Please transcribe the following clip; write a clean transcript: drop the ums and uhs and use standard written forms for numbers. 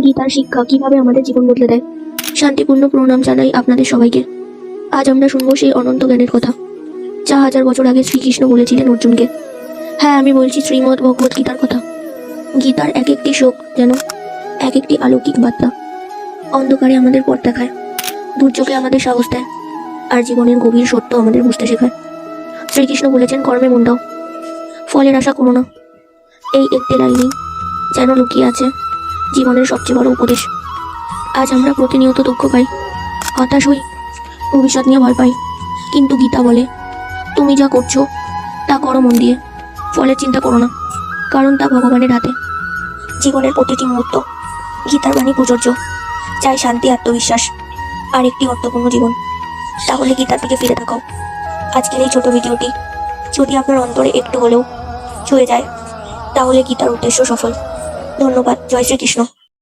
গীতার শিক্ষা কিভাবে আমাদের জীবন বদলে দেয়। শান্তিপূর্ণ প্রণাম জানাই আপনাদের সবাইকে। আজ আমরা শুনবো সেই অনন্ত জ্ঞানের কথা, যা 1000 বছর আগে শ্রীকৃষ্ণ বলেছিলেন অর্জুনকে। হ্যাঁ, আমি বলছি শ্রীমদ্ ভগবত গীতার কথা। গীতার এক একটি শ্লোক যেন এক একটি অলৌকিক বার্তা। অন্ধকারে আমাদের পথ দেখায়, দুর্যোগে আমাদের সাহস দেয়, আর জীবনের গভীর সত্য আমাদের বুঝতে শেখায়। শ্রীকৃষ্ণ বলেছেন, কর্মে মন দাও, ফলের আশা করো না। এই একটি লাইনেই যেন লুকিয়ে আছে জীবনের সবচেয়ে বড় উপদেশ। আজ আমরা প্রতিনিয়ত দুঃখ পাই, হতাশ হই, ভবিষ্যৎ নিয়ে ভয় পাই, কিন্তু গীতা বলে, তুমি যা করছো তা করো মন দিয়ে, ফলের চিন্তা করো না, কারণ তা ভগবানের হাতে। জীবনের প্রতিটি মুহূর্ত গীতার বাণী প্রযোজ্য। চাই শান্তি, আত্মবিশ্বাস আর একটি অর্থপূর্ণ জীবন, তাহলে গীতার দিকে ফিরে থাকো। আজকের এই ছোট ভিডিওটি যদি আপনার অন্তরে একটু হলেও ছুঁয়ে যায়, তাহলে গীতার উদ্দেশ্য সফল। ধন্যবাদ। জয় শ্রীকৃষ্ণ।